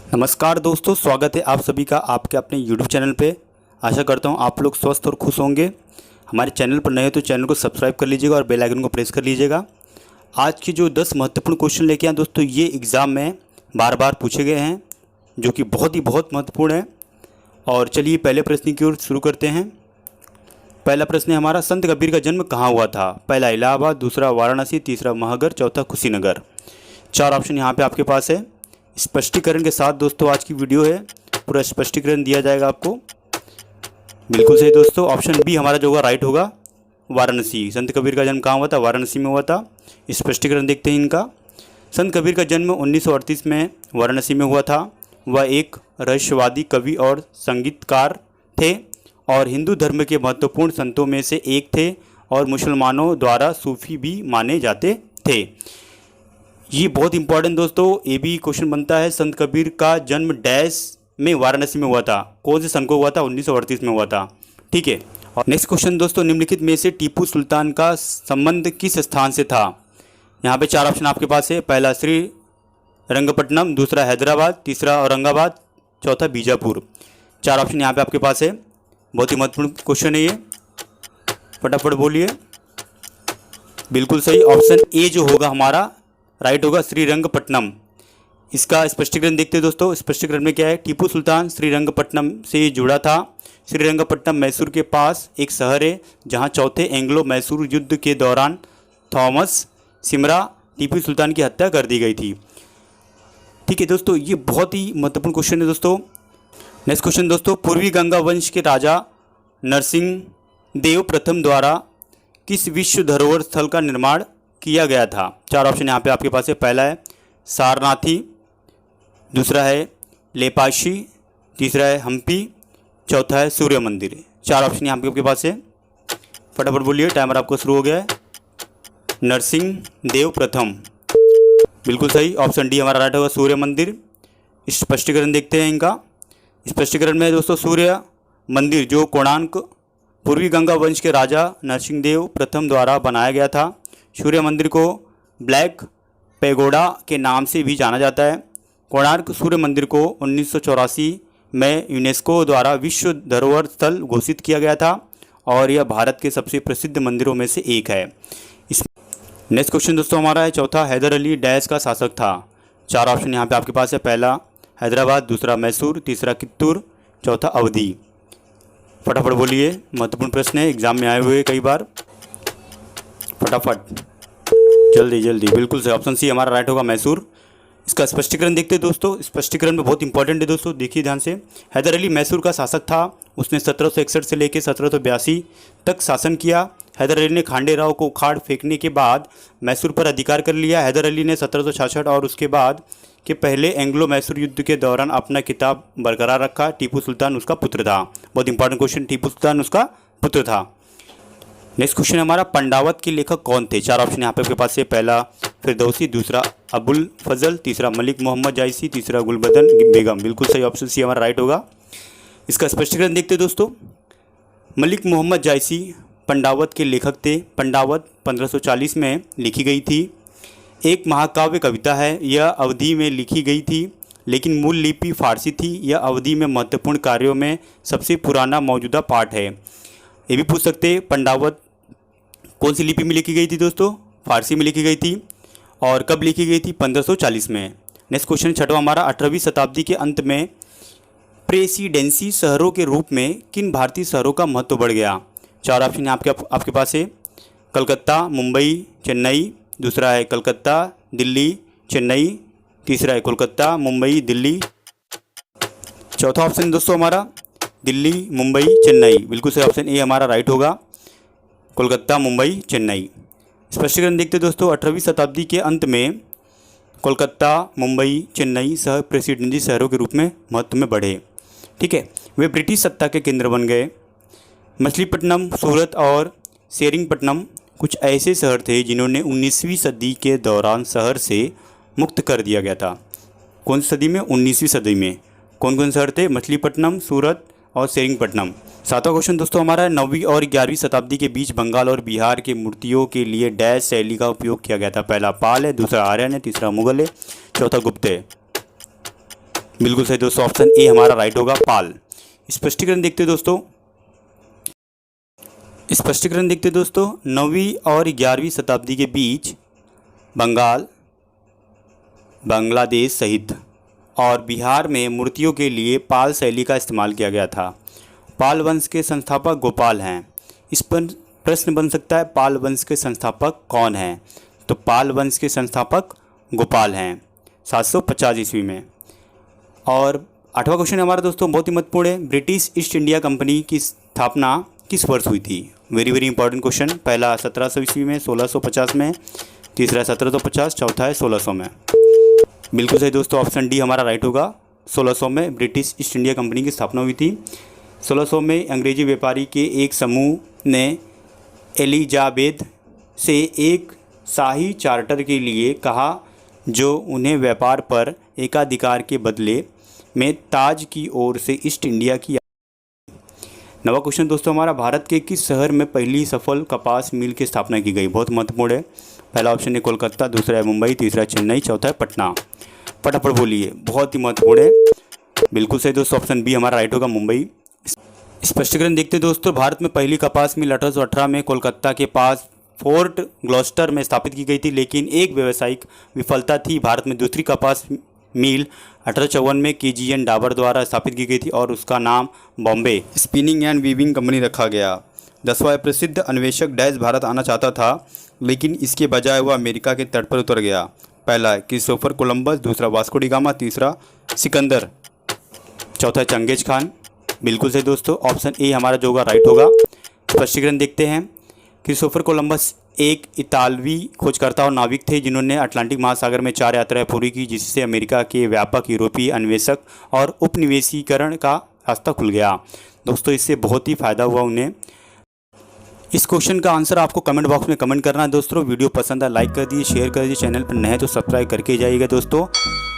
नमस्कार दोस्तों, स्वागत है आप सभी का आपके अपने YouTube चैनल पे। आशा करता हूँ आप लोग स्वस्थ और खुश होंगे। हमारे चैनल पर नए हो तो चैनल को सब्सक्राइब कर लीजिएगा और बेल आइकन को प्रेस कर लीजिएगा। आज की जो 10 महत्वपूर्ण क्वेश्चन लेके आए दोस्तों, ये एग्ज़ाम में बार बार पूछे गए हैं, जो कि बहुत महत्वपूर्ण है। और चलिए पहले प्रश्न की ओर शुरू करते हैं। पहला प्रश्न है हमारा, संत कबीर का जन्म कहाँ हुआ था? पहला इलाहाबाद, दूसरा वाराणसी, तीसरा महगर, चौथा कुशीनगर। 4 ऑप्शन यहाँ पे आपके पास है। स्पष्टीकरण के साथ दोस्तों आज की वीडियो है, पूरा स्पष्टीकरण दिया जाएगा आपको। बिल्कुल सही दोस्तों, ऑप्शन बी हमारा जो होगा राइट होगा, वाराणसी। संत कबीर का जन्म कहाँ हुआ था? वाराणसी में हुआ था। स्पष्टीकरण देखते हैं इनका। संत कबीर का जन्म 1938 में वाराणसी में हुआ था। वह एक रहस्यवादी कवि और संगीतकार थे और हिंदू धर्म के महत्वपूर्ण संतों में से एक थे और मुसलमानों द्वारा सूफी भी माने जाते थे। ये बहुत इंपॉर्टेंट दोस्तों, ये भी क्वेश्चन बनता है। संत कबीर का जन्म डैश में वाराणसी में हुआ था। कौन से सन को हुआ था? 1938 में हुआ था। ठीक है। और नेक्स्ट क्वेश्चन दोस्तों, निम्नलिखित में से टीपू सुल्तान का संबंध किस स्थान से था? यहाँ पे 4 ऑप्शन आपके पास है। पहला श्री रंगपट्टनम, दूसरा हैदराबाद, तीसरा औरंगाबाद, चौथा बीजापुर। 4 ऑप्शन यहाँ पे आपके पास है। बहुत ही महत्वपूर्ण क्वेश्चन है ये, फटाफट बोलिए। बिल्कुल सही, ऑप्शन ए जो होगा हमारा राइट होगा, श्रीरंगपट्टनम। इसका स्पष्टीकरण देखते हैं दोस्तों। स्पष्टीकरण में क्या है? टीपू सुल्तान श्रीरंगपट्टनम से जुड़ा था। श्रीरंगपट्टनम मैसूर के पास एक शहर है, जहां चौथे एंग्लो मैसूर युद्ध के दौरान थॉमस सिमरा टीपू सुल्तान की हत्या कर दी गई थी। ठीक है दोस्तों, ये बहुत ही महत्वपूर्ण क्वेश्चन है दोस्तों। नेक्स्ट क्वेश्चन दोस्तों, पूर्वी गंगा वंश के राजा नरसिंह देव प्रथम द्वारा किस विश्व धरोहर स्थल का निर्माण किया गया था? 4 ऑप्शन यहाँ पे आपके पास है। पहला है सारनाथी, दूसरा है लेपाक्षी, तीसरा है हम्पी, चौथा है सूर्य मंदिर। 4 ऑप्शन यहाँ पे आपके पास है। फटाफट बोलिए, टाइमर आपको शुरू हो गया है। नरसिंह देव प्रथम, बिल्कुल सही, ऑप्शन डी हमारा राइट होगा, सूर्य मंदिर। स्पष्टीकरण देखते हैं इनका। स्पष्टीकरण में दोस्तों, सूर्य मंदिर जो कोणार्क पूर्वी गंगा वंश के राजा नरसिंह देव प्रथम द्वारा बनाया गया था। सूर्य मंदिर को ब्लैक पैगोडा के नाम से भी जाना जाता है। कोणार्क सूर्य मंदिर को 1984 में यूनेस्को द्वारा विश्व धरोहर स्थल घोषित किया गया था और यह भारत के सबसे प्रसिद्ध मंदिरों में से एक है। इस नेक्स्ट क्वेश्चन दोस्तों हमारा है, चौथा हैदर अली डैश का शासक था? 4 ऑप्शन यहाँ पे आपके पास है। पहला हैदराबाद, दूसरा मैसूर, तीसरा कित्तूर, चौथा अवधी। फटाफट बोलिए, महत्वपूर्ण प्रश्न है, एग्जाम में आए हुए कई बार। फटाफट, जल्दी। बिल्कुल सही, ऑप्शन सी हमारा राइट होगा, मैसूर। इसका स्पष्टीकरण देखते हैं दोस्तों। स्पष्टीकरण में बहुत इंपॉर्टेंट है दोस्तों, देखिए ध्यान से। हैदर अली मैसूर का शासक था। उसने 1761 से लेकर 1782 तक शासन किया। हैदर अली ने खांडे राव को उखाड़ फेंकने के बाद मैसूर पर अधिकार कर लिया। हैदर अली ने 1766 और उसके बाद के पहले एंग्लो मैसूर युद्ध के दौरान अपना खिताब बरकरार रखा। टीपू सुल्तान उसका पुत्र था। बहुत इंपॉर्टेंट क्वेश्चन, टीपू सुल्तान उसका पुत्र था। नेक्स्ट क्वेश्चन हमारा, पंडावत के लेखक कौन थे? 4 ऑप्शन यहाँ पे आपके पास है। पहला फिरदौसी, दूसरा अबुल फजल, तीसरा मलिक मोहम्मद जायसी, तीसरा गुलबदन बेगम। बिल्कुल सही, ऑप्शन सी हमारा राइट होगा। इसका स्पष्टीकरण देखते दोस्तों। मलिक मोहम्मद जायसी पंडावत के लेखक थे। पंडावत 1540 में लिखी गई थी। एक महाकाव्य कविता है। यह अवधी में लिखी गई थी, लेकिन मूल लिपि फारसी थी। यह अवधी में महत्वपूर्ण कार्यों में सबसे पुराना मौजूदा पाठ है। ये भी पूछ सकते हैं, पंडावत कौन सी लिपि में लिखी गई थी दोस्तों? फारसी में लिखी गई थी। और कब लिखी गई थी? 1540 में। नेक्स्ट क्वेश्चन छठवां हमारा, 18वीं शताब्दी के अंत में प्रेसिडेंसी शहरों के रूप में किन भारतीय शहरों का महत्व बढ़ गया? 4 ऑप्शन आपके पास है। कलकत्ता, मुंबई, चेन्नई, दूसरा है कलकत्ता, दिल्ली, चेन्नई, तीसरा है कोलकाता, मुंबई, दिल्ली, चौथा ऑप्शन दोस्तों हमारा दिल्ली, मुंबई, चेन्नई। बिल्कुल सही, ऑप्शन ए हमारा राइट होगा, कोलकाता, मुंबई, चेन्नई। स्पष्टीकरण देखते दोस्तों। 18वीं शताब्दी के अंत में कोलकाता, मुंबई, चेन्नई शहर प्रेसिडेंसी शहरों के रूप में महत्व में बढ़े। ठीक है, वे ब्रिटिश सत्ता के केंद्र बन गए। मछलीपट्टनम, सूरत और सेरिंगपट्टनम कुछ ऐसे शहर थे जिन्होंने 19वीं सदी के दौरान शहर से मुक्त कर दिया गया था। कौन सी सदी में? 19वीं सदी में। कौन कौन शहर थे? मछलीपट्टनम, सूरत और सेरिंगपट्टनम। 7वां क्वेश्चन दोस्तों हमारा है, 9वीं और 11वीं शताब्दी के बीच बंगाल और बिहार के मूर्तियों के लिए डैश शैली का उपयोग किया गया था? पहला पाल है, दूसरा आर्यन है, तीसरा मुगल है, चौथा गुप्त है। बिल्कुल सही दोस्तों, ऑप्शन ए हमारा राइट होगा, पाल। स्पष्टीकरण देखते हैं दोस्तों। स्पष्टीकरण देखते हैं दोस्तों। 9वीं और 11वीं शताब्दी के बीच बंगाल, बांग्लादेश सहित और बिहार में मूर्तियों के लिए पाल शैली का इस्तेमाल किया गया था। पाल वंश के संस्थापक गोपाल हैं। इस पर प्रश्न बन सकता है, पाल वंश के संस्थापक कौन हैं? तो पाल वंश के संस्थापक गोपाल हैं 750 ईस्वी में। और 8वां क्वेश्चन हमारा दोस्तों बहुत ही महत्वपूर्ण है। ब्रिटिश ईस्ट इंडिया कंपनी की स्थापना किस वर्ष हुई थी? Very very important question. पहला 1700 ईस्वी में, 1650 में, तीसरा 1750, चौथा है 1600 में। बिल्कुल सही दोस्तों, ऑप्शन डी हमारा राइट होगा। 1600 में ब्रिटिश ईस्ट इंडिया कंपनी की स्थापना हुई थी। 1600 में अंग्रेजी व्यापारी के एक समूह ने एलिजाबेथ से एक शाही चार्टर के लिए कहा जो उन्हें व्यापार पर एकाधिकार के बदले में ताज की ओर से ईस्ट इंडिया की। 9वां क्वेश्चन दोस्तों हमारा, भारत के किस शहर में पहली सफल कपास मिल की स्थापना की गई? बहुत महत्वपूर्ण है। पहला ऑप्शन है कोलकाता, दूसरा है मुंबई, तीसरा चेन्नई, चौथा है पटना। फटाफट बोलिए, बहुत ही महत्वपूर्ण है। बिल्कुल सही दोस्तों, ऑप्शन बी हमारा राइट होगा, मुंबई। स्पष्टीकरण देखते हैं दोस्तों। भारत में पहली कपास मिल 1818 में कोलकाता के पास फोर्ट ग्लॉस्टर में स्थापित की गई थी, लेकिन एक व्यावसायिक विफलता थी। भारत में दूसरी कपास मिल 1854 में KGN डाबर द्वारा स्थापित की गई थी और उसका नाम Bombay spinning and weaving company रखा गया। 10वां, प्रसिद्ध अन्वेषक डैश भारत आना चाहता था, लेकिन इसके बजाय वह अमेरिका के तट पर उतर गया। पहला है क्रिस्टोफर कोलंबस, दूसरा वास्को डी गामा, तीसरा सिकंदर, चौथा चंगेज खान। बिल्कुल सही दोस्तों, ऑप्शन ए हमारा जो होगा राइट होगा। स्पष्टीकरण देखते हैं। क्रिस्टोफर कोलंबस एक इतालवी खोजकर्ता और नाविक थे जिन्होंने अटलांटिक महासागर में 4 यात्राएं पूरी की, जिससे अमेरिका के व्यापक यूरोपीय अन्वेषक और उपनिवेशीकरण का रास्ता खुल गया। दोस्तों इससे बहुत ही फ़ायदा हुआ उन्हें। इस क्वेश्चन का आंसर आपको कमेंट बॉक्स में कमेंट करना है दोस्तों। वीडियो पसंद है लाइक कर दीजिए, शेयर कर दीजिए, चैनल पर नए हैं तो सब्सक्राइब करके जाइएगा दोस्तों।